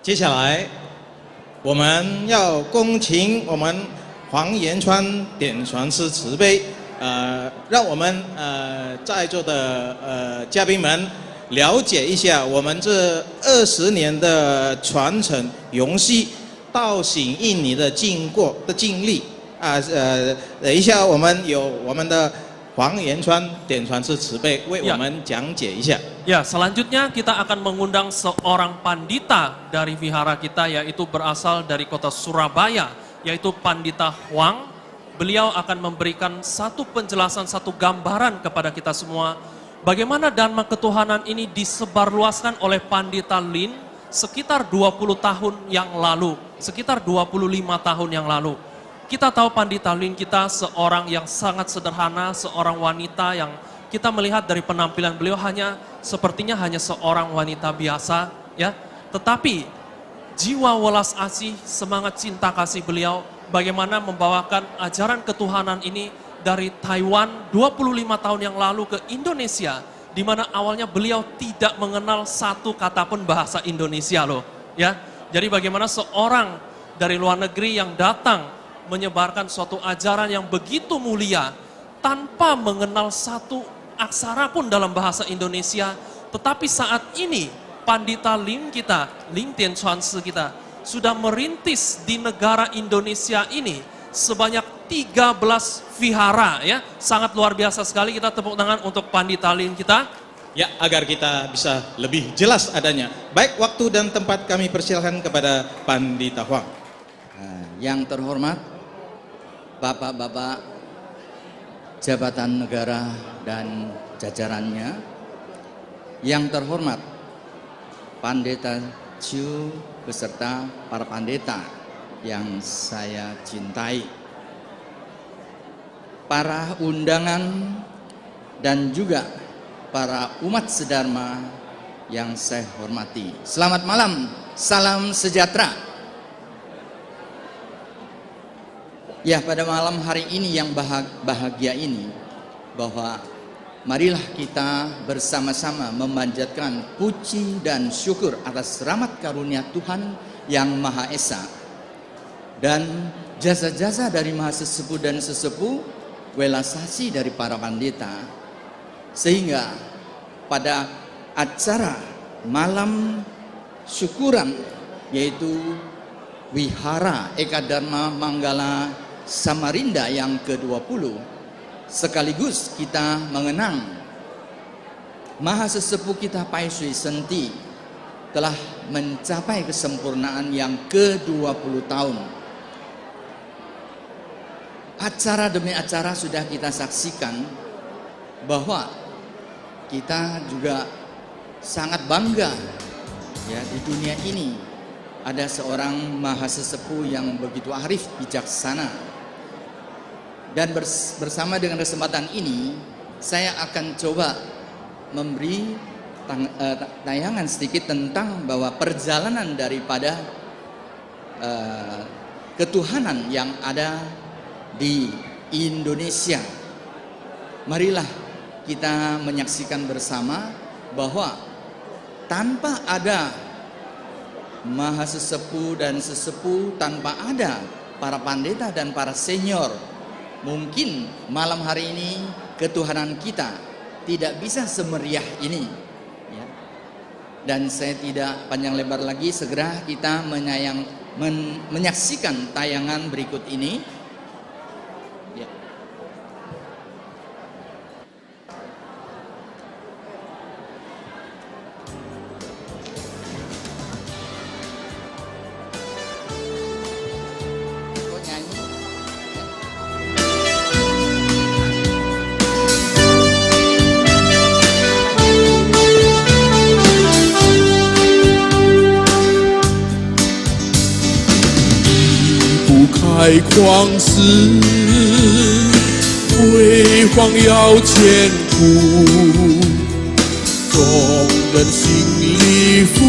接下来，我们要恭请我们黄延川点传师慈悲，让我们在座的嘉宾们了解一下我们这20年的传承永续道行印尼的经历等一下我们有我们的黄延川点传师慈悲为我们讲解一下。Ya, selanjutnya kita akan mengundang seorang pandita dari vihara kita, yaitu berasal dari kota Surabaya, yaitu Pandita Huang. Beliau akan memberikan satu penjelasan, satu gambaran kepada kita semua bagaimana Dharma ketuhanan ini disebarluaskan oleh Pandita Lin sekitar 20 tahun yang lalu, sekitar 25 tahun yang lalu. Kita tahu Pandita Lin kita seorang yang sangat sederhana, seorang wanita yang kita melihat dari penampilan beliau sepertinya hanya seorang wanita biasa, ya. Tetapi jiwa welas asih, semangat cinta kasih beliau, bagaimana membawakan ajaran ketuhanan ini dari Taiwan 25 tahun yang lalu ke Indonesia, di mana awalnya beliau tidak mengenal satu kata pun bahasa Indonesia loh, ya. Jadi bagaimana seorang dari luar negeri yang datang menyebarkan suatu ajaran yang begitu mulia tanpa mengenal satu aksara pun dalam bahasa Indonesia, tetapi saat ini Pandita Lin kita, Lin Tian Chuan Si kita sudah merintis di negara Indonesia ini sebanyak 13 vihara, ya. Sangat luar biasa sekali, kita tepuk tangan untuk Pandita Lin kita. Ya, agar kita bisa lebih jelas adanya. Baik, waktu dan tempat kami persilahkan kepada Pandita Huang. Yang terhormat Bapak-bapak jabatan negara dan jajarannya, yang terhormat Pandita Chu beserta para pandita yang saya cintai, para undangan dan juga para umat sedharma yang saya hormati. Selamat malam, salam sejahtera. Ya, pada malam hari ini yang bahagia ini, bahwa marilah kita bersama-sama memanjatkan puji dan syukur atas rahmat karunia Tuhan yang Maha Esa dan jasa-jasa dari Maha Sesepuh dan Sesepuh, welasasi dari para pandita, sehingga pada acara malam syukuran, yaitu Wihara Eka Dharma Manggala Samarinda yang ke-20, sekaligus kita mengenang Maha Sesepuh kita Pai Sui Senti telah mencapai kesempurnaan yang ke-20 tahun. Acara demi acara sudah kita saksikan, bahwa kita juga sangat bangga, ya, di dunia ini ada seorang Maha Sesepuh yang begitu arif, bijaksana. Dan bersama dengan kesempatan ini, saya akan coba memberi tayangan sedikit tentang bahwa perjalanan daripada ketuhanan yang ada di Indonesia. Marilah kita menyaksikan bersama bahwa tanpa ada Maha Sesepuh dan Sesepuh, tanpa ada para pandita dan para senior, mungkin malam hari ini ketuhanan kita tidak bisa semeriah ini, ya. Dan saya tidak panjang lebar lagi, segera kita menyaksikan tayangan berikut ini, ya.开旷世，辉煌要千古，众人心里付，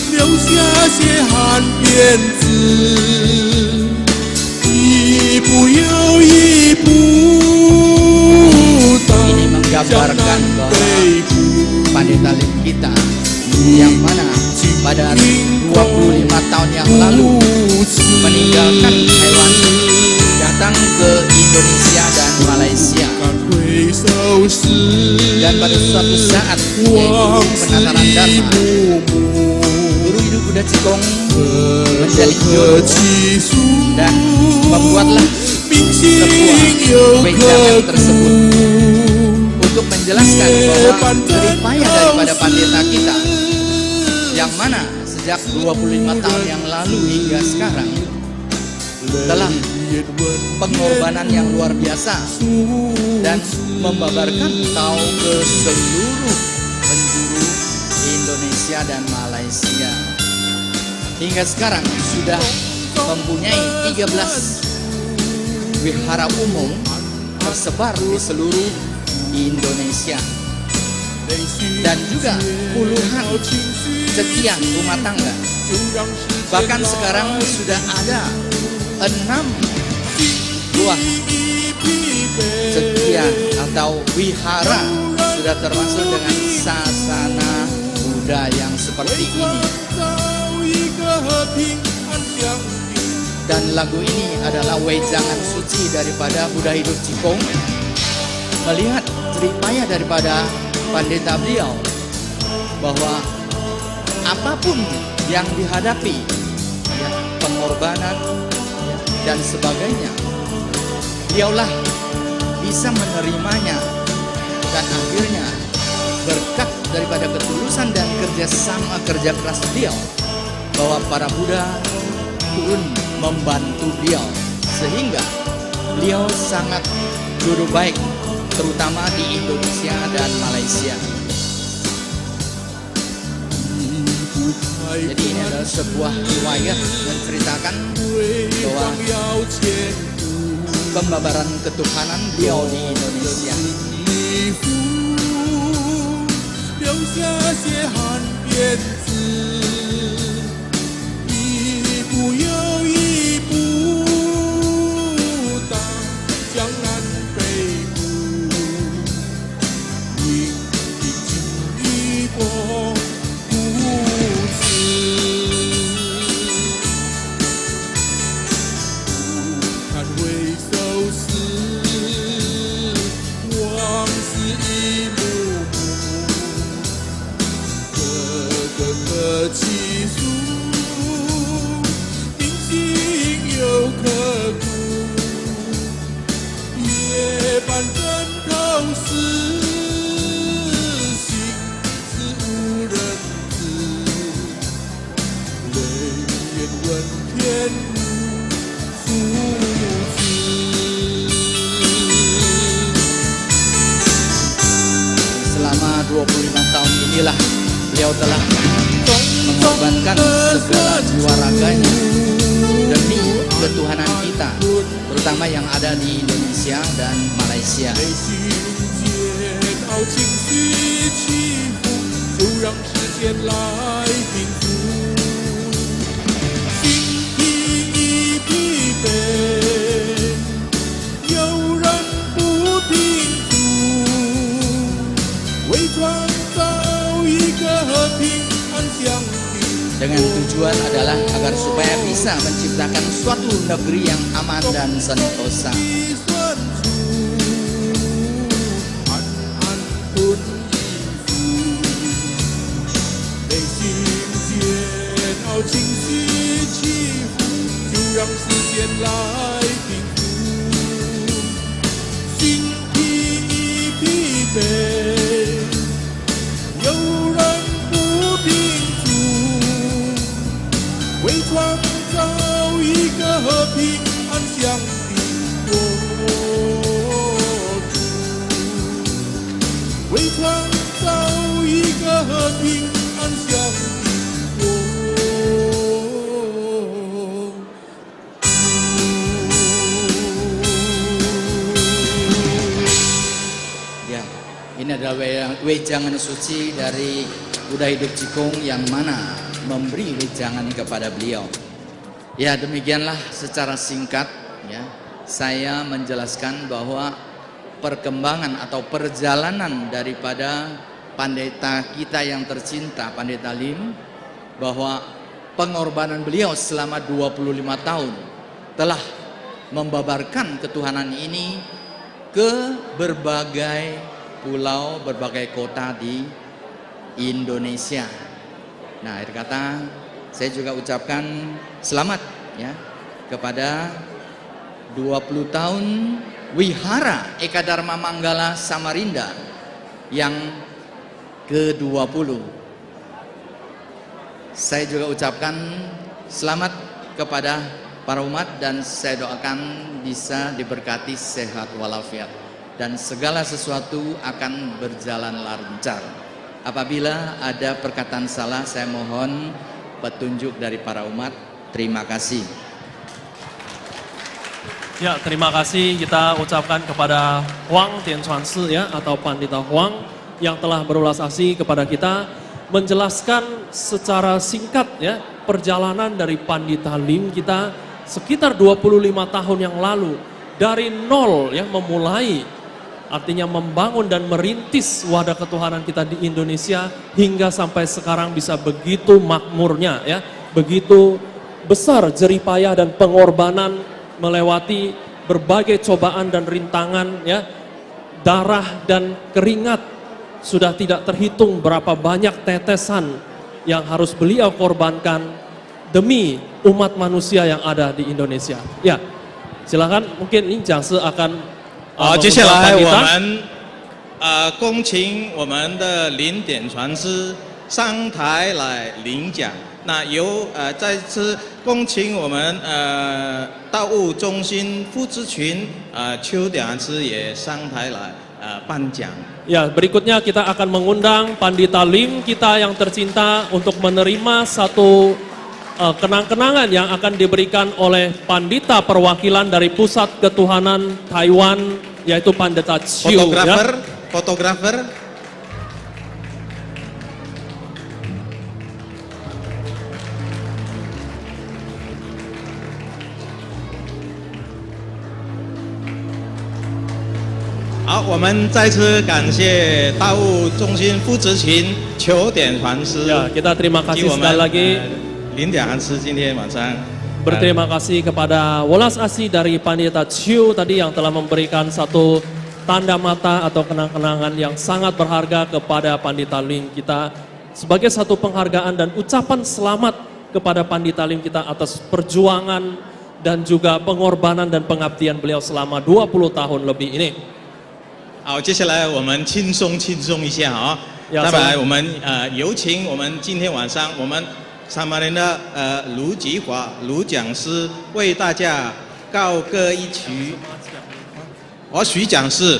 留下血汗编织，一步又一步， ini menggambarkan bahwa Pandita Lin kita yang mana pada 25 tahun yang lalu meninggalkan Taiwan, datang ke Indonesia dan Malaysia. Dan pada suatu saat, yaitu penataran Dharma, Guru Hidup Buddha Cikong menjadi jodoh dan membuatlah sebuah wejangan tersebut untuk menjelaskan bahwa jerih payah daripada pandita kita, yang mana sejak 25 tahun yang lalu hingga sekarang telah pengorbanan yang luar biasa dan membabarkan tahu ke seluruh penjuru Indonesia dan Malaysia. Hingga sekarang sudah mempunyai 13 wihara umum tersebar di seluruh Indonesia, dan juga puluhan sekian rumah tangga. Bahkan sekarang sudah ada 6 buah sekian atau wihara sudah termasuk dengan sasana Buddha yang seperti ini. Dan lagu ini adalah wejangan suci daripada Buddha Hidup Cikong, melihat jerih payah daripada pandita beliau, bahwa apapun yang dihadapi, ya, pengorbanan dan sebagainya, beliaulah bisa menerimanya. Dan akhirnya berkat daripada ketulusan dan kerjasama kerja keras beliau, bahwa para Buddha turun membantu beliau, sehingga beliau sangat jodoh baik, terutama di Indonesia dan Malaysia. Jadi ini adalah sebuah riwayat menceritakan bahwa pembabaran ketuhanan beliau di Indonesia. Selama 25 tahun inilah beliau telah mengorbankan segala jiwa raganya demi ketuhanan kita, terutama yang ada di Indonesia dan Malaysia. Dengan tujuan adalah agar supaya bisa menciptakan suatu negeri yang aman dan sentosa. Ya, ini adalah wejangan suci dari Buddha Hidup Cikong yang mana memberi wejangan kepada beliau. Ya, demikianlah secara singkat ya saya menjelaskan bahwa perkembangan atau perjalanan daripada pendeta kita yang tercinta, Pendeta Lim, bahwa pengorbanan beliau selama 25 tahun telah membabarkan ketuhanan ini ke berbagai pulau, berbagai kota di Indonesia. Nah, akhir kata saya juga ucapkan selamat ya kepada 20 tahun Wihara Eka Dharma Manggala Samarinda yang ke-20. Saya juga ucapkan selamat kepada para umat dan saya doakan bisa diberkati sehat walafiat dan segala sesuatu akan berjalan lancar. Apabila ada perkataan salah, saya mohon petunjuk dari para umat. Terima kasih. Ya, terima kasih kita ucapkan kepada Huang Tianchuan Si ya, atau Pandita Huang yang telah berulas asih kepada kita, menjelaskan secara singkat ya perjalanan dari Pandita Lim kita sekitar 25 tahun yang lalu, dari nol ya, memulai artinya membangun dan merintis wadah ketuhanan kita di Indonesia hingga sampai sekarang bisa begitu makmurnya ya, begitu besar jeripayah dan pengorbanan melewati berbagai cobaan dan rintangan ya, darah dan keringat sudah tidak terhitung berapa banyak tetesan yang harus beliau korbankan demi umat manusia yang ada di Indonesia. Ya, silakan mungkin ini Jiangsi akan 接下来我们恭请我们的林典传师上台来领奖。那由再次恭请我们道务中心副执群邱典师也上台来颁奖。 Ya, berikutnya kita akan mengundang Pandita Lim kita yang tercinta untuk menerima satu kenang-kenangan yang akan diberikan oleh Pandita perwakilan dari Pusat Ketuhanan Taiwan, yaitu Pandita Chiu. Fotografer, ya. fotografer. 好，我们再次感谢道务中心副执勤邱典传师。 Ya, kita terima kasih sekali lagi. 林典传师今天晚上 Berterima kasih kepada welas asih dari Pandita Chiu tadi yang telah memberikan satu tanda mata atau kenang-kenangan yang sangat berharga kepada Pandita Lim kita sebagai satu penghargaan dan ucapan selamat kepada Pandita Lim kita atas perjuangan dan juga pengorbanan dan pengabdian beliau selama 20 tahun lebih ini. 好，接下来我们轻松一下啊！再来，我们有请我们今天晚上我们萨马林的卢吉华卢讲师为大家高歌一曲。许讲师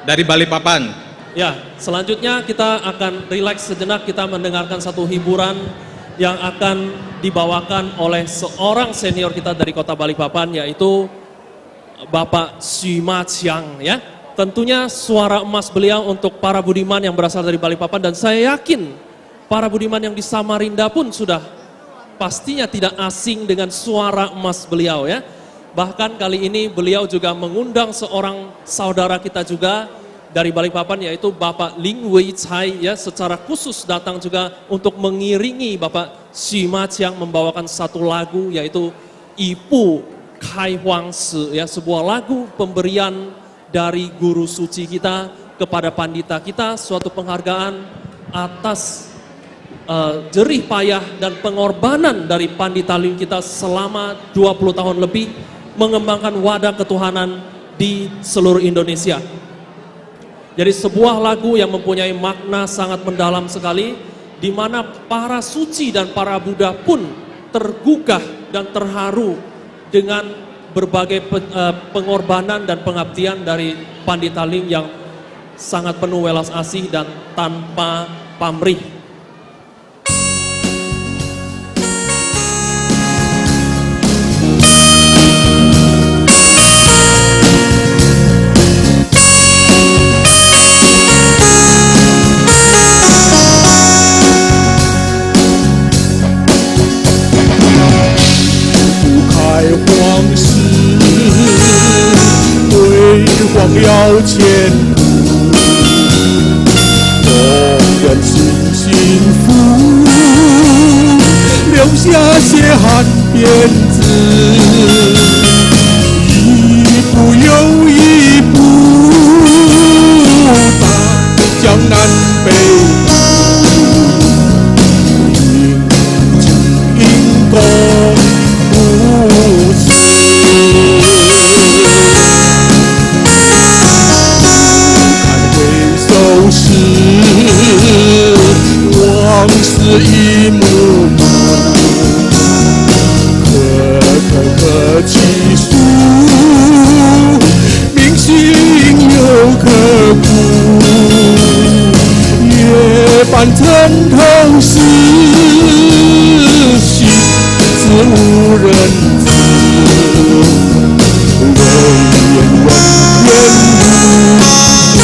dari Balikpapan. Ya, selanjutnya kita akan rileks sejenak, kita mendengarkan satu hiburan yang akan dibawakan oleh seorang senior kita dari kota Balikpapan, yaitu Bapak Xu Ma Qiang ya. Tentunya suara emas beliau untuk para budiman yang berasal dari Balikpapan, dan saya yakin para budiman yang di Samarinda pun sudah pastinya tidak asing dengan suara emas beliau ya. Bahkan kali ini beliau juga mengundang seorang saudara kita juga dari Balikpapan, yaitu Bapak Ling Wei Cai ya, secara khusus datang juga untuk mengiringi Bapak Xu Ma Qiang membawakan satu lagu, yaitu Ibu Kai Huang Si ya, sebuah lagu pemberian dari guru suci kita kepada pandita kita, suatu penghargaan atas jerih payah dan pengorbanan dari Pandita Lim kita selama 20 tahun lebih mengembangkan wadah ketuhanan di seluruh Indonesia. Jadi sebuah lagu yang mempunyai makna sangat mendalam sekali, di mana para suci dan para Buddha pun tergugah dan terharu dengan berbagai pengorbanan dan pengabdian dari Pandita Lim yang sangat penuh welas asih dan tanpa pamrih.要前途，我下血汗鞭子，一步又一步打江南北部，因公不死。看回首时，往事一幕幕，可起诉，铭心又刻骨，夜半沉头思绪，自无人知，唯愿问天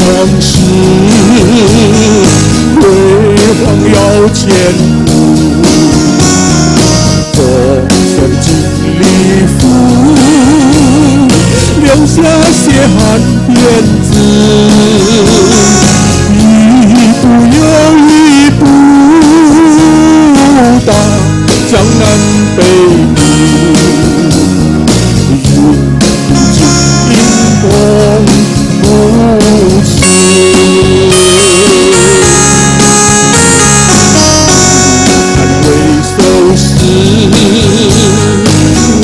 往事辉煌要前路，风声尽力负，留下血汗鞭子，一步又一步打江南北部，云不尽因风不辞，看回首时，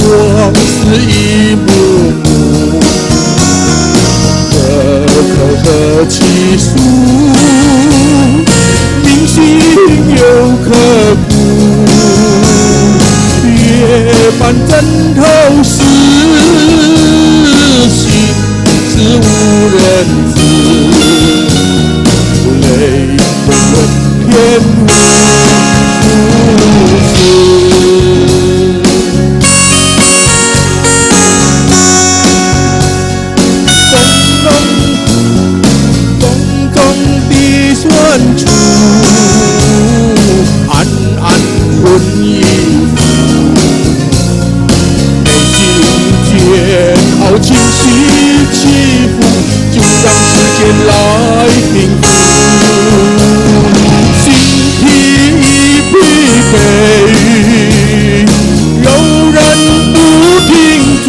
往事一幕幕，可起诉，铭心又刻骨，夜半枕头思绪，自无人知，泪滚滚天无处重重的酸楚，暗暗混一好情绪起伏，就让时间来平复。心疲疲惫，柔然不停住，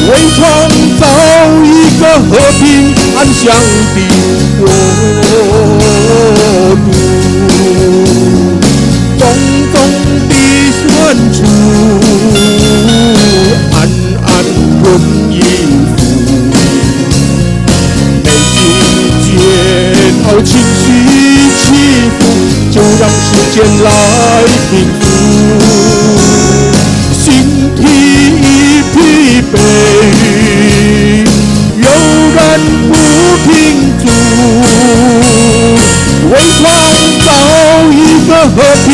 为创造一个和平安详的国度。重重的酸楚，暗暗混一幅，没听见好情绪起伏，就让时间来平复。心疲惫，悠然不停住，为创造一个和平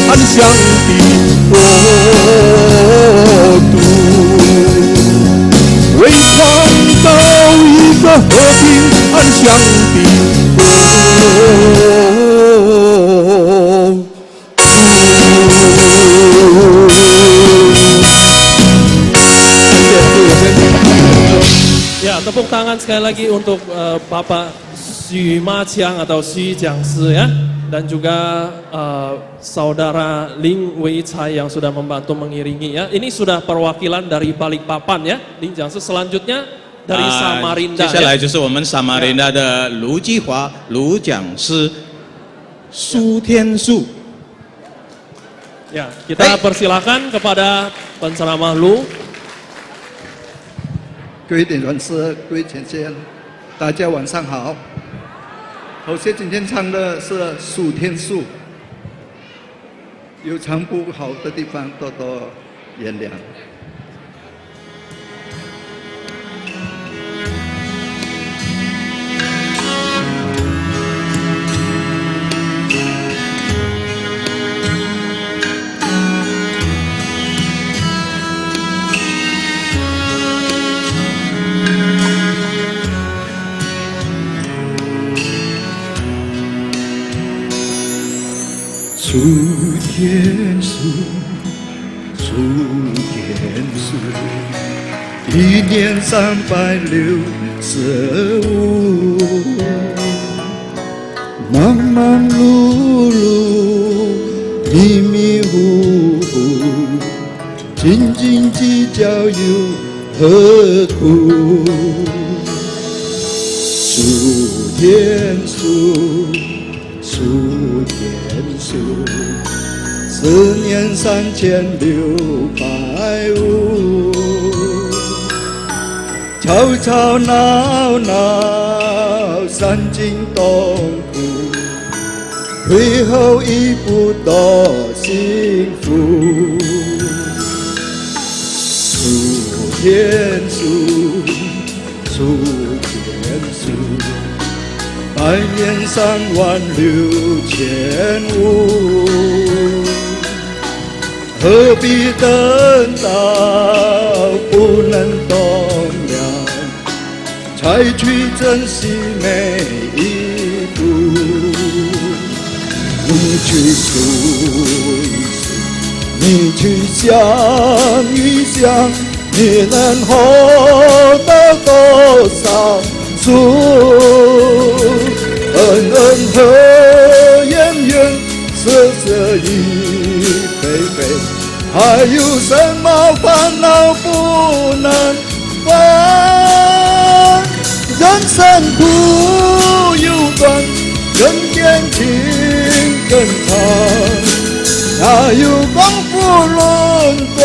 安详的国度，为创造一个和平安详的国度。Ya, tepuk tangan sekali lagi untuk Bapak Xu Ma Qiang atau Xu Jiangshi ya, dan juga Saudara Ling Wei Cai yang sudah membantu mengiringi ya. Ini sudah perwakilan dari Balikpapan ya, Ling Jiangshi. Selanjutnya dari Samarinda. 接下来就是我们撒马林达的卢继华、卢讲师、苏天树。 Ya, kita persilakan kepada penceramah Lu. 各位点传师、各位前线，大家晚上好。头先今天唱的是《数天数》，有唱不好的地方多多原谅。数天数，数天数，1年365，忙忙碌碌，迷迷糊糊，斤斤计较又何苦？数天数，数天数，4年3650，吵吵闹闹，伤筋动骨，退后一步多幸福。数天数，数天数，100年36500，何必等到不能动了，才去珍惜每一步？你去数一数，你去想一想，你能活到多少数？恩恩和怨怨，色色已非非，还有什么烦恼不能放？人生苦又短，人间情更长，哪有功夫论断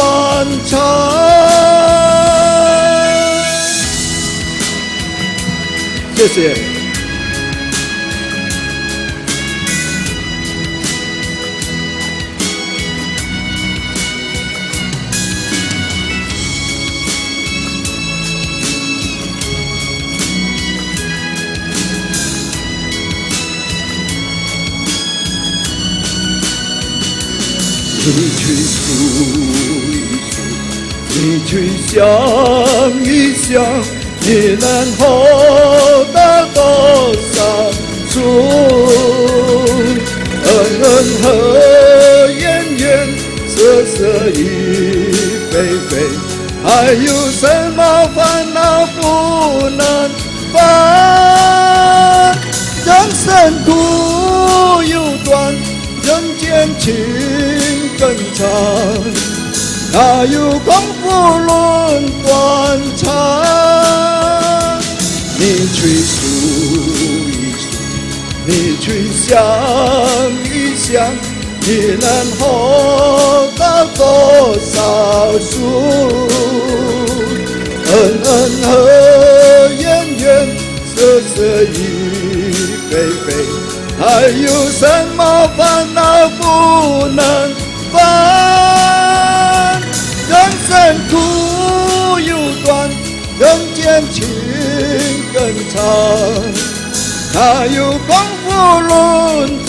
肠？谢谢。你去数一数，你去想一想，你能活到多少数？恩恩和怨怨，色色已非非，还有什么烦恼不能放？人生苦又短，人间情更长，哪有功夫论断肠？你去数一数，你去想一想，你能活到多少数？恩恩和怨怨，色色已非非，还有什么烦恼不能放？人生苦又短，人间情更长，哪有功夫论断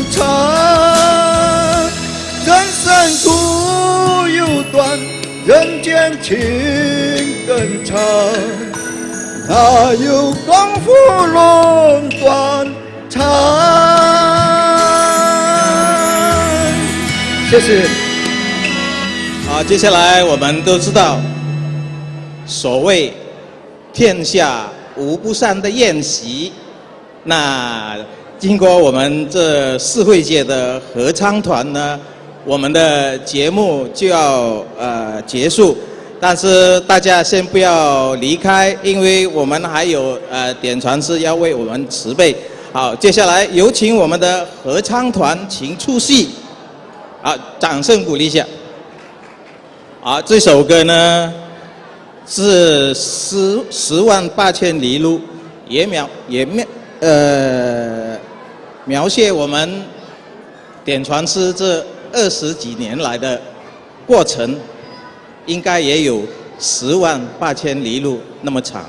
肠？人生苦又短，人间情更长，哪有功夫论断肠？谢谢。好，接下来我们都知道，所谓天下无不散的宴席。那经过我们这四会界的合唱团呢，我们的节目就要结束。但是大家先不要离开，因为我们还有点传师要为我们慈悲。好，接下来有请我们的合唱团请出戏。好，掌声鼓励一下。好，这首歌呢是10万8千里路，也描写我们点传师这20几年来的过程，应该也有108000里路那么长。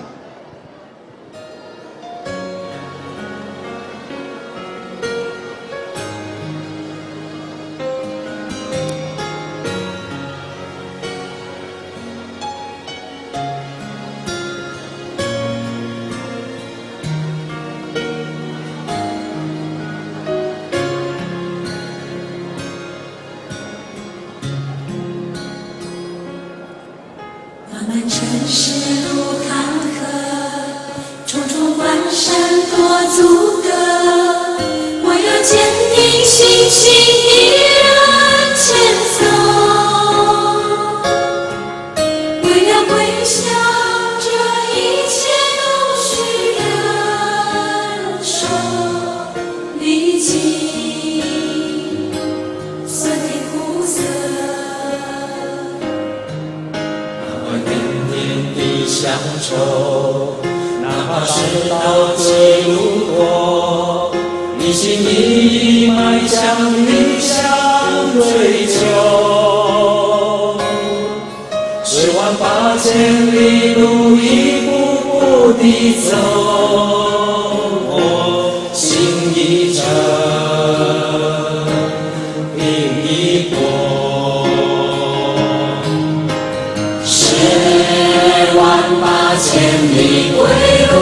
漫漫尘世路坎坷，重重关山多阻隔。我要坚定信心，依然前走。为了归乡，这一切都需忍受历经酸甜苦涩。乡愁，哪怕世道几路多，一心一意迈向理想追求。108000里路一步步地走，心一诚，拼一搏。108000里归路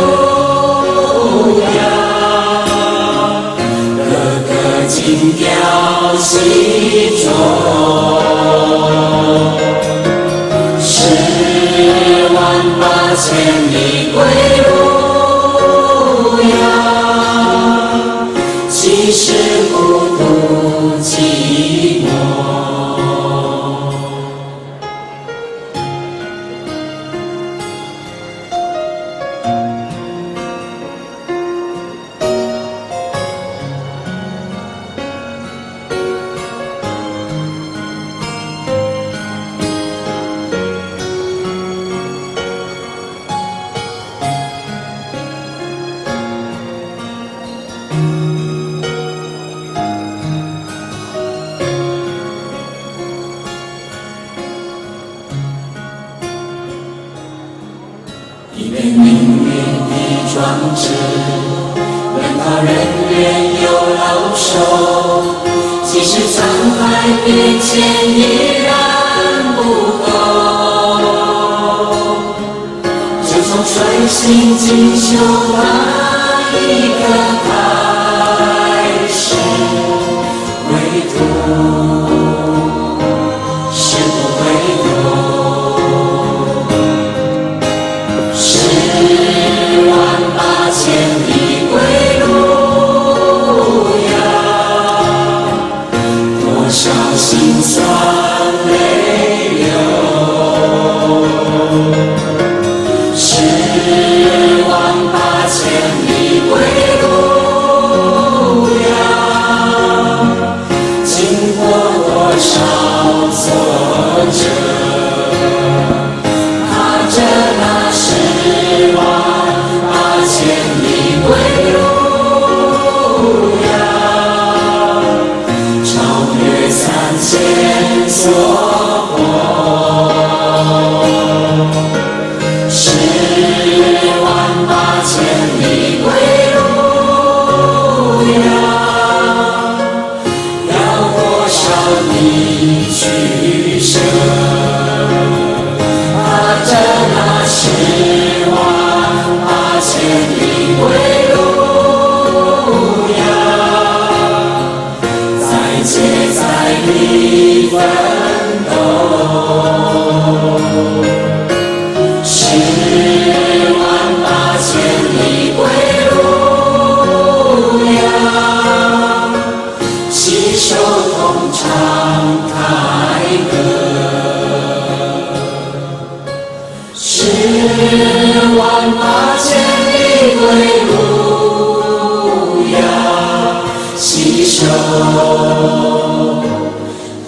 遥，个个精雕细琢。108000里归路遥，其实孤独寂寞。一面命运的壮志，人靠人缘有老手，即使沧海变迁依然不够。就从水性进修那一刻开始，归途是不回头。108000里归路遥，多少辛酸泪流。108000里归路遥，经过多少挫折，踏着那108000里归路遥，超越3000所过。108000里归路遥，要多少的取舍，踏着那108000里归路遥，再接再厉奋斗。108000里归路遥，携手同唱凯歌。108000里归路遥，携手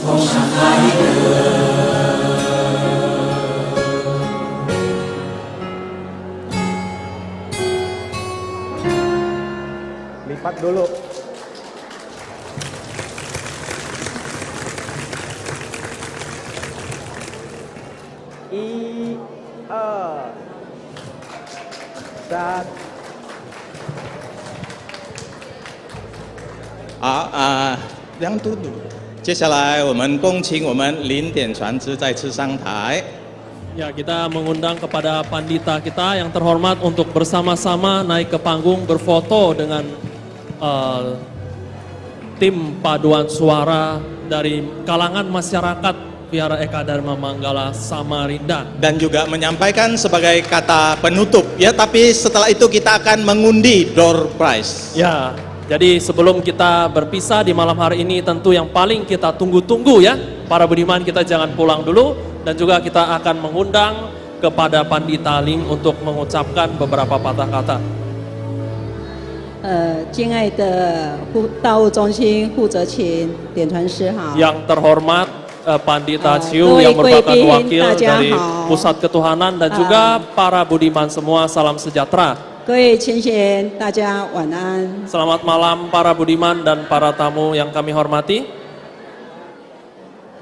同唱凯歌。Lipat dulu. 1、2、3。好让嘟嘟。接下来我们恭请我们林典传之再次上台。 Ya, kita mengundang kepada pandita kita yang terhormat untuk bersama-sama naik ke panggung berfoto dengan tim paduan suara dari kalangan masyarakat Vihara Eka Dharma Manggala Samarinda. Dan juga menyampaikan sebagai kata penutup ya, tapi setelah itu kita akan mengundi door prize. Ya, jadi sebelum kita berpisah di malam hari ini tentu yang paling kita tunggu-tunggu ya, para budiman kita jangan pulang dulu. Dan juga kita akan mengundang kepada Pandita Ling untuk mengucapkan beberapa patah kata. 敬爱的道务中心负责人典传师好。 Yang terhormat Pandita Chiu yang merupakan wakil dari Pusat Ketuhanan dan juga para budiman semua, salam sejahtera. 各位前贤，大家晚安。 Selamat malam para budiman dan para tamu yang kami hormati.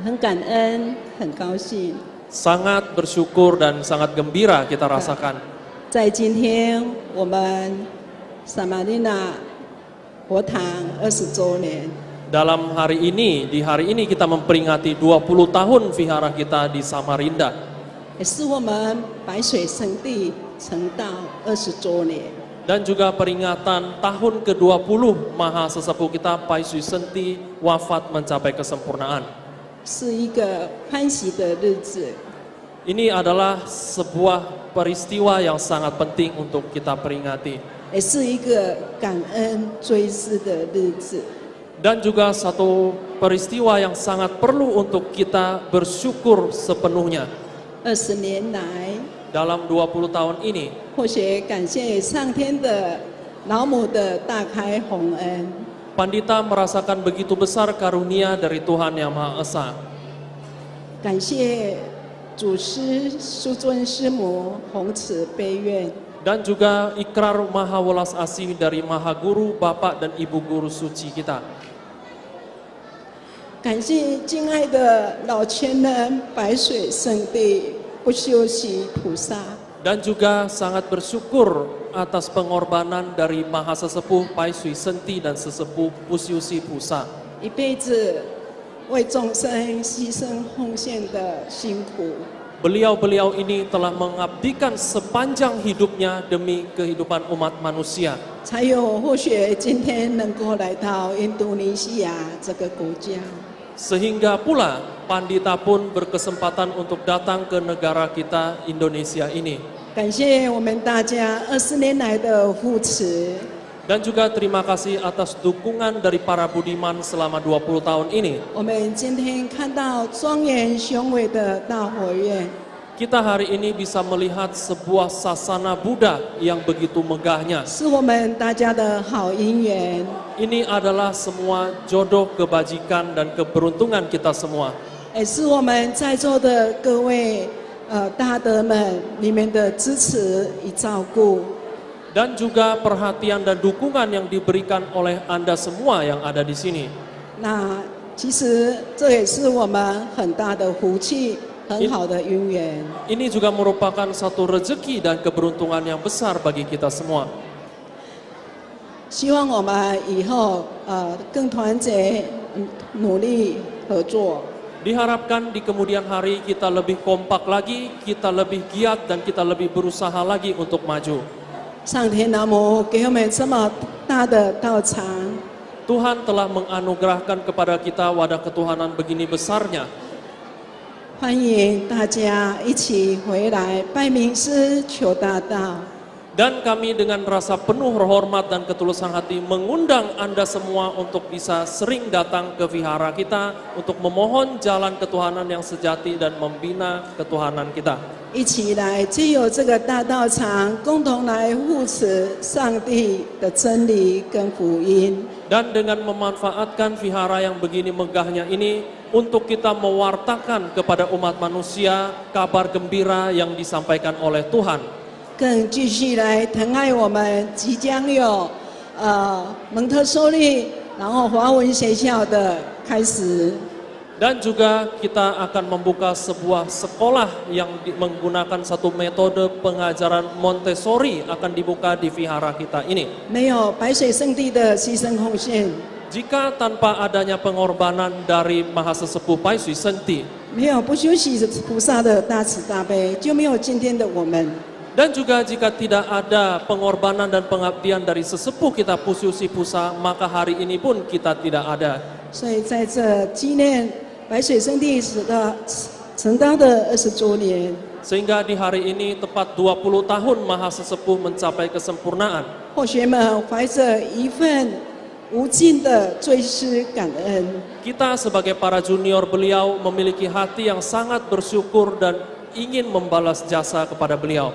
很感恩，很高兴， Sangat bersyukur dan sangat gembira kita rasakan. 在今天我们萨玛利纳佛堂20周年， Dalam hari ini, di hari ini kita memperingati 20 tahun vihara kita di Samarinda. 也是我们白水圣地成道20周年。 Dan juga peringatan tahun ke-20 Maha Sesepuh kita Pai Sui Senti wafat mencapai kesempurnaan. 是一个欢喜的日子， Ini adalah sebuah peristiwa yang sangat penting untuk kita peringati. 也是一个感恩追思的日子。 Dan juga satu peristiwa yang sangat perlu untuk kita bersyukur sepenuhnya. 20年来， Dalam 20 tahun ini, 或许感谢上天的老母的大开宏恩， Pandita merasakan begitu besar karunia dari Tuhan Yang Maha Esa. 感谢祖师师尊师母弘慈悲愿， Dan juga ikrar Maha Welas Asih dari Maha Guru, Bapak dan Ibu Guru Suci kita. 感谢敬爱的老前人白水圣地不休息菩萨， Dan juga sangat bersyukur atas pengorbanan dari Maha Sesepuh Pai Sui Senti dan Sesepuh Pusiusi Pusa. 一辈子为众生牺牲奉献的辛苦， Beliau-beliau ini telah mengabdikan sepanjang hidupnya demi kehidupan umat manusia. 才有或许今天能够来到印度尼西亚这个国家。 Sehingga pula Pandita pun berkesempatan untuk datang ke negara kita Indonesia ini. 感谢我们大家20年来的扶持， Dan juga terima kasih atas dukungan dari para budiman selama 20 tahun ini. 我们今天看到庄严雄伟的大佛院， Kita hari ini bisa melihat sebuah sasana Buddha yang begitu megahnya. 是我们大家的好姻缘。 Ini adalah semua jodoh, kebajikan, dan keberuntungan kita semua. 也是我们在座的各位大德们，你们的支持与照顾， Dan juga perhatian dan dukungan yang diberikan oleh Anda semua yang ada di sini. 那其实这也是我们很大的福气，很好的姻缘。 Ini juga merupakan satu rezeki dan keberuntungan yang besar bagi kita semua. 希望我们以后更团结，努力合作。 Diharapkan di kemudian hari kita lebih kompak lagi, kita lebih giat, dan kita lebih berusaha lagi untuk maju. 上天南无给我们这么大的道场， Tuhan telah menganugerahkan kepada kita wadah ketuhanan begini besarnya. 欢迎大家一起回来拜名师求大道。 Dan kami dengan rasa penuh hormat dan ketulusan hati mengundang Anda semua untuk bisa sering datang ke vihara kita untuk memohon jalan ketuhanan yang sejati dan membina ketuhanan kita. 一起来，藉由这个大道场，共同来护持上帝的真理跟福音。 Dan dengan memanfaatkan vihara yang begini megahnya ini untuk kita mewartakan kepada umat manusia kabar gembira yang disampaikan oleh Tuhan. 更继续来疼爱我们即将有蒙特梭利，然后华文学校的开始 Dan juga kita akan membuka sebuah sekolah yang menggunakan satu metode pengajaran Montessori akan dibuka di vihara kita ini. 没有白水圣地的牺牲奉献， Jika tanpa adanya pengorbanan dari Mahasesepuh Pai Sui Sengti, 没有不休息菩萨的大慈大悲，就没有今天的我们。 dan juga jika tidak ada pengorbanan dan pengabdian dari sesepuh kita Pusiusi Pusa, maka hari ini pun kita tidak ada. 所以在这纪念白水圣地成道的20周年， Sehingga di hari ini tepat 20 tahun Mahasesepuh mencapai kesempurnaan. 后学们怀着一份无尽的追思感恩， Kita sebagai para junior beliau memiliki hati yang sangat bersyukur dan ingin membalas jasa kepada beliau.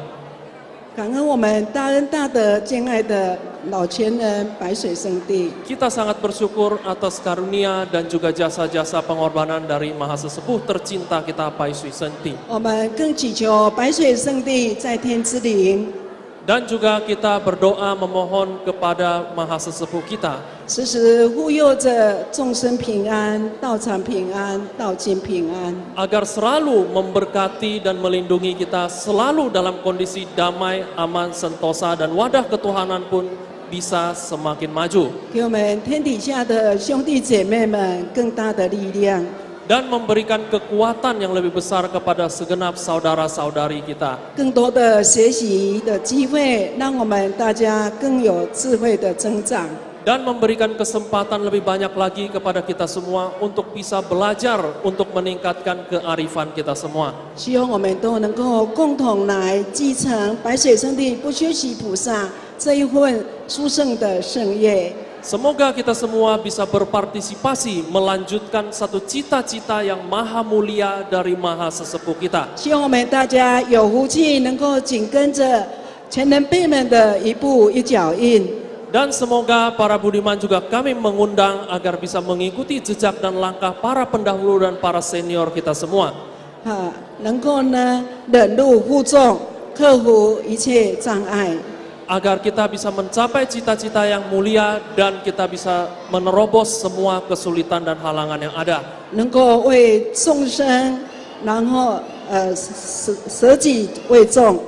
感恩我们大恩大德敬爱的老前人白水圣地。 Kita sangat bersyukur atas karunia dan juga jasa-jasa pengorbanan dari Mahasesepuh tercinta kita Pai Sui Sengti. 我们更祈求白水圣地在天之灵， Dan juga kita berdoa memohon kepada Mahasesepuh kita 时时护佑着众生平安、道场平安、道经平安。 agar selalu memberkati dan melindungi kita selalu dalam kondisi damai, aman, sentosa dan wadah ketuhanan pun bisa semakin maju. 给我们天底下的兄弟姐妹们更大的力量， Dan memberikan kekuatan yang lebih besar kepada segenap saudara-saudari kita. 更多的学习的机会，让我们大家更有智慧的增长。 Dan memberikan kesempatan lebih banyak lagi kepada kita semua untuk bisa belajar untuk meningkatkan kearifan kita semua. 希望我们都能够共同来继承白水圣地不休息菩萨这一份殊胜的圣业。 Semoga kita semua bisa berpartisipasi melanjutkan satu cita-cita yang maha mulia dari Mahasesepuh kita. 希望我们大家有福气，能够紧跟着前人辈们的一步一脚印， Dan semoga para budiman juga kami mengundang agar bisa mengikuti jejak dan langkah para pendahulu dan para senior kita semua. 能够呢忍辱负重，克服一切障碍。 Agar kita bisa mencapai cita-cita yang mulia dan kita bisa menerobos semua kesulitan dan halangan yang ada. 能够为众生，然后舍己为众。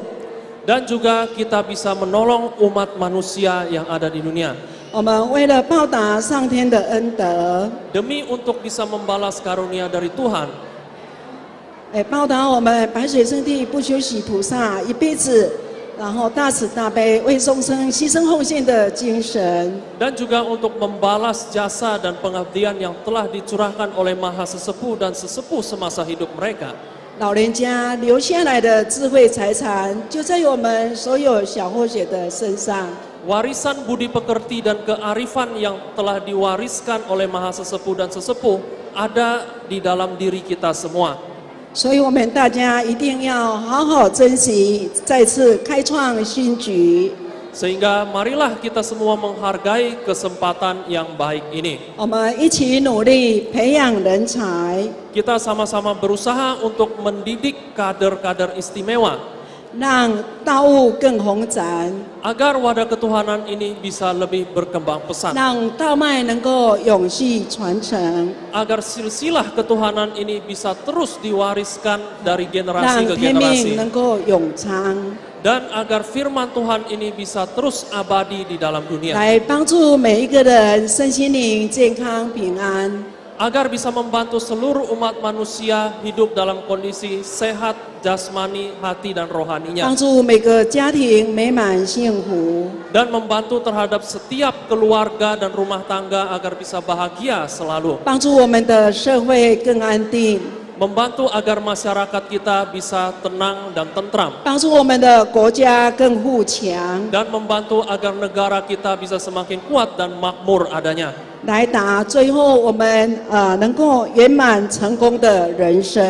Dan juga kita bisa menolong umat manusia yang ada di dunia. 我们为了报答上天的恩德， Demi untuk bisa membalas karunia dari Tuhan. 报答我们白水圣地不休息菩萨一辈子，然后大慈大悲为众生牺牲奉献的精神。 Dan juga untuk membalas jasa dan pengabdian yang telah dicurahkan oleh Mahasesepuh dan sesepuh semasa hidup mereka. 老人家留下来的智慧财产，就在我们所有小或血的身上。 Warisan budi pekerti dan kearifan yang telah diwariskan oleh Mahasesepuh dan sesepuh ada di dalam diri kita semua. 所以我们大家一定要好好珍惜，再次开创新局。 Sehingga marilah kita semua menghargai kesempatan yang baik ini. 我们一起努力培养人才， Kita sama-sama berusaha untuk mendidik kader-kader istimewa 让道务更宏展， agar wadah ketuhanan ini bisa lebih berkembang pesat, 让道脉能够永续传承， agar silsilah ketuhanan ini bisa terus diwariskan dari generasi 让 ke 天 generasi, 命能够永昌， dan agar firman Tuhan ini bisa terus abadi di dalam dunia, 来帮助每一个人身心灵健康平安。 agar bisa membantu seluruh umat manusia hidup dalam kondisi sehat jasmani, hati dan rohaninya, 帮助每个家庭美满幸福， dan membantu terhadap setiap keluarga dan rumah tangga agar bisa bahagia selalu, 帮助我们的社会更安定， membantu agar masyarakat kita bisa tenang dan tentram, 帮助我们的国家更富强， dan membantu agar negara kita bisa semakin kuat dan makmur adanya, 来达最后我们能够圆满成功的人生。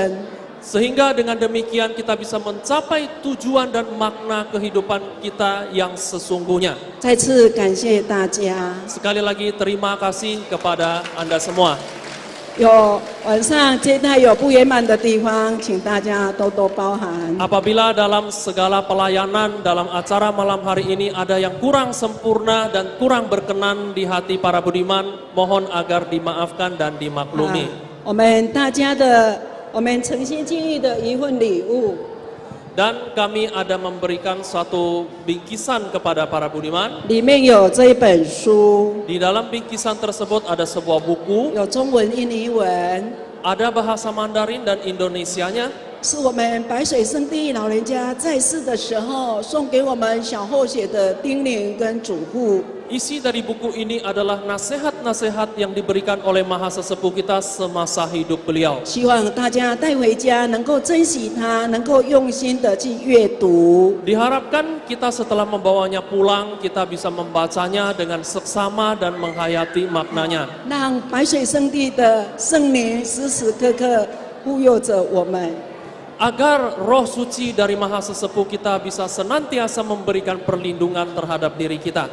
sehingga dengan demikian kita bisa mencapai tujuan dan makna kehidupan kita yang sesungguhnya. 再次感谢大家。 Sekali lagi terima kasih kepada Anda semua. 有晚上接待有不圆满的地方，请大家多多包涵。 Apabila dalam segala pelayanan dalam acara malam hari ini ada yang kurang sempurna dan kurang berkenan di hati para budiman, mohon agar dimaafkan dan dimaklumi. 我们大家的，我们诚心敬意的一份礼物。 Dan kami ada memberikan suatu bingkisan kepada para budiman. 里面有这一本书， Di dalam bingkisan tersebut ada sebuah buku, 有中文、印尼文， ada bahasa Mandarin dan Indonesianya. 是我们白水圣地老人家在世的时候送给我们小后写的叮咛跟嘱咐。 Isi dari buku ini adalah nasihat-nasihat yang diberikan oleh Maha Sesepuh kita semasa hidup beliau. 希望大家带回家能够珍惜它，能够用心的去阅读。 Diharapkan kita setelah membawanya pulang, kita bisa membacanya dengan seksama dan menghayati maknanya. 让白水圣地的圣灵时时刻刻护佑着我们。 Agar roh suci dari Maha Sesepuh kita bisa senantiasa memberikan perlindungan terhadap diri kita.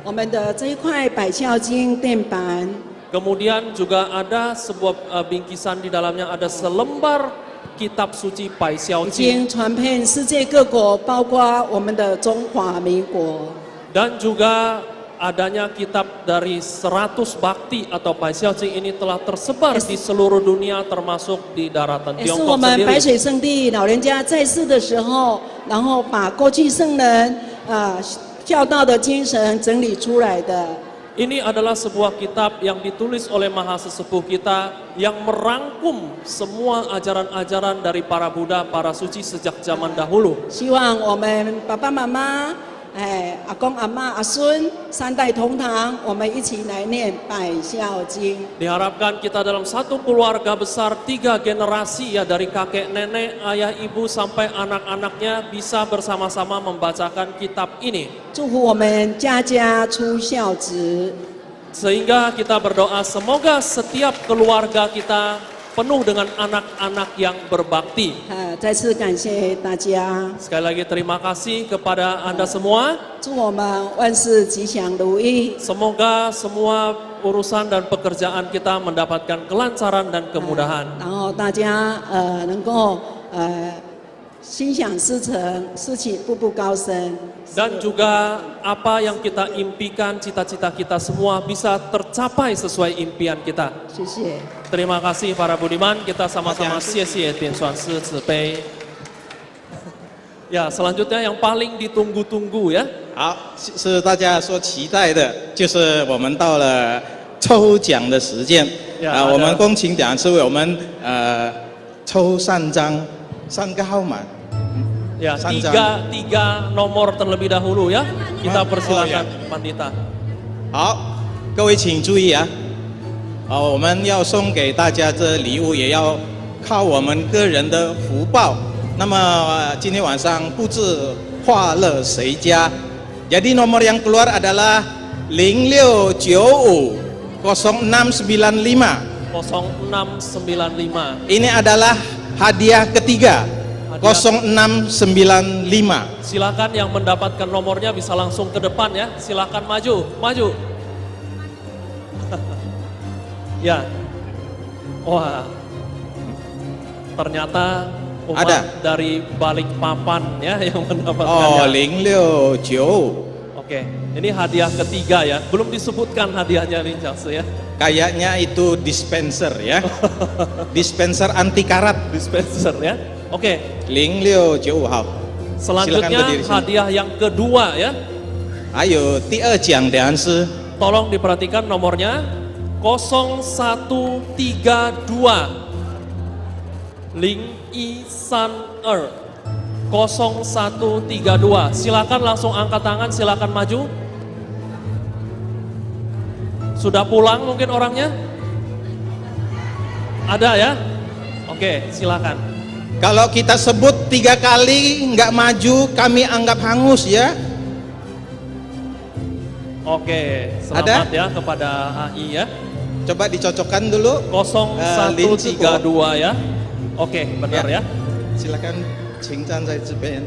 我们的这一块百孝经垫板， Kemudian juga ada sebuah bingkisan di dalamnya ada selembar kitab suci Pai Xiao 已 Jing 经传遍世界各国，包括我们的中华民国。 dan juga adanya kitab dari 100 bakti atau Pai Xiao Jing ini telah tersebar di seluruh dunia termasuk di daratan 也是 Tiongkok 我们白 sendiri. 水圣地老人家在世的时候，然后把过去圣人教导的精神整理出来的。 Ini adalah sebuah kitab yang ditulis oleh Maha Sesepuh kita yang merangkum semua ajaran-ajaran dari para Buddha, para suci sejak zaman dahulu. 希望我们爸爸妈妈、阿公阿嬷、阿孙三代同堂，我们一起来念百孝经。 Diharapkan kita dalam satu keluarga besar 3 generasi ya dari kakek nenek, ayah ibu sampai anak-anaknya bisa bersama-sama membacakan kitab ini. 祝福我们家家出孝子。 Sehingga kita berdoa semoga setiap keluarga kita penuh dengan anak-anak yang berbakti. 再次感谢大家， Sekali lagi terima kasih kepada Anda semua. 祝我们万事吉祥如意。 Semoga semua urusan dan pekerjaan kita mendapatkan kelancaran dan kemudahan. 然后大家能够心想事成，事情步步高升。 Dan juga apa yang kita impikan, cita-cita kita semua bisa tercapai sesuai impian kita. 谢谢。 Terima kasih para budiman, kita sama-sama xie Dian Xuan Shi Zipei. Ya, selanjutnya yang paling ditunggu-tunggu ya. 好，是大家所期待的，就是我们到了抽奖的时间。我们恭请讲师为我们抽3张3个号码。 Ya, tiga nomor terlebih dahulu ya. Kita persilakan Pandita. 好，各位请注意啊！我们要送给大家这礼物，也要靠我们个人的福报。那么今天晚上布置欢乐谁家？ Jadi nomor yang keluar adalah 0695 0695. 0695. Ini adalah hadiah ketiga. 0695. Silakan yang mendapatkan nomornya bisa langsung ke depan ya. Silakan maju, maju. Ya. Wah. Ternyata umat ada dari Balikpapan ya yang Oh, mendapatkannya. 069. Oke, ini hadiah ketiga ya. Belum disebutkan hadiahnya nih, Caksu ya. Kayaknya itu dispenser ya. Dispenser anti karat. Dispenser ya. Oke. 069号. Selanjutnya hadiah yang kedua ya. Ayo, 第二奖的人是 Tolong diperhatikan nomornya 0132 Ling I San Er 0132. Silakan langsung angkat tangan, silakan maju. Sudah pulang mungkin orangnya? Ada ya? Oke, silakan. Kalau kita sebut 3 kali nggak maju, kami anggap hangus ya. Oke, selamat ya kepada AI ya. Coba dicocokkan dulu. 0132 ya. Oke, benar ya. Silakan, 请站在这边。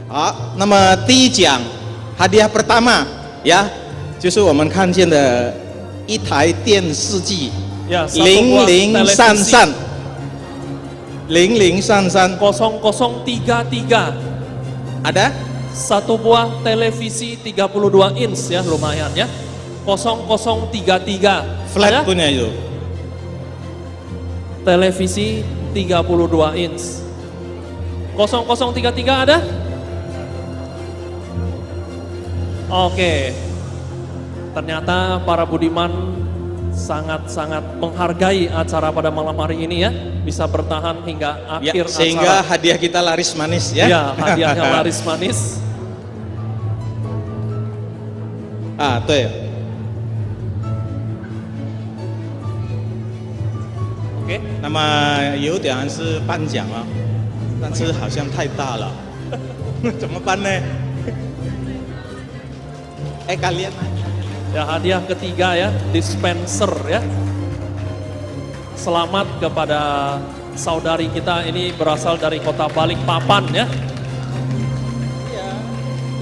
好，那么第一奖hadiah pertama ya，就是我们看见的一台电视机， Ya, 0033 0033 0033. ada Satu buah televisi 32 inch ya, lumayan ya. 0033. flat Ada? punya itu. televisi 32 inch. 0033 ada? Oke. Ternyata para budiman sangat-sangat menghargai acara pada malam hari ini ya. Bisa bertahan hingga akhir sehingga acara. hadiah kita laris manis ya. Ya, hadiahnya laris manis. Ah, 对。OK， 那么有点是颁奖啊，但是好像太大了，怎么办呢？kalian ya hadiah ketiga ya, dispenser ya. Selamat kepada saudari kita ini berasal dari kota Balikpapan ya.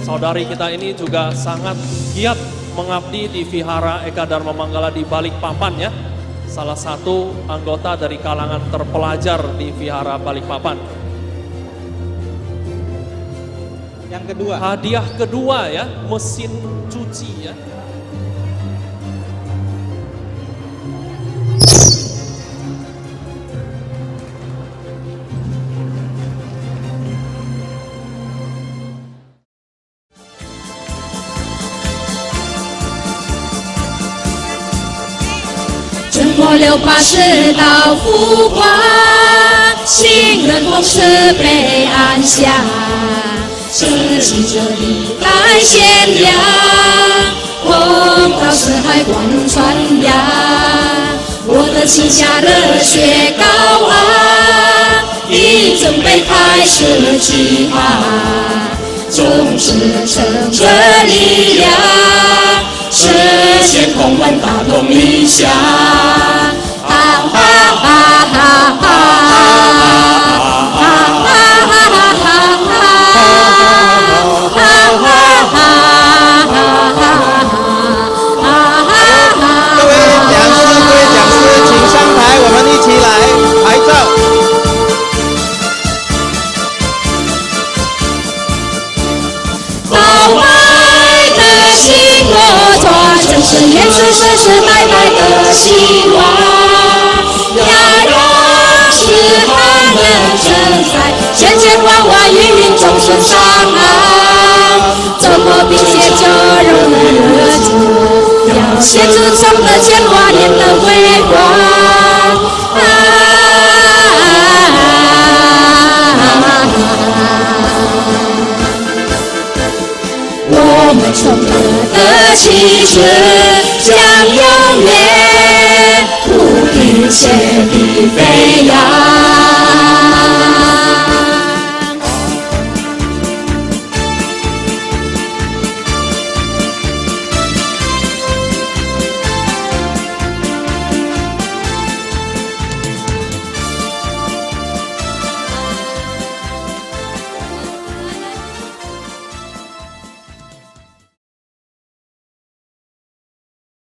Saudari kita ini juga sangat giat mengabdi di Vihara Eka Dharma Manggala di Balikpapan ya. Salah satu anggota dari kalangan terpelajar di Vihara Balikpapan. Yang kedua. Hadiah kedua ya, mesin cuci ya.春末流把世道浮华，行人同时被按下，舍弃这历代咸阳，红到四海广传扬，我的旗下热血高昂，已准备开始计划，众志成这力量，实现同文大同理想，哈哈哈哈哈！各位讲师，请上台，我们一起来拍照。老迈的星罗传，正是延续世世代代的希望。呀呀，是汉人正在千千万万芸芸众生上岸，走过冰雪就融了热情，要写出中的千华年的辉煌。我们崇高的旗帜将永远不停血地飞扬。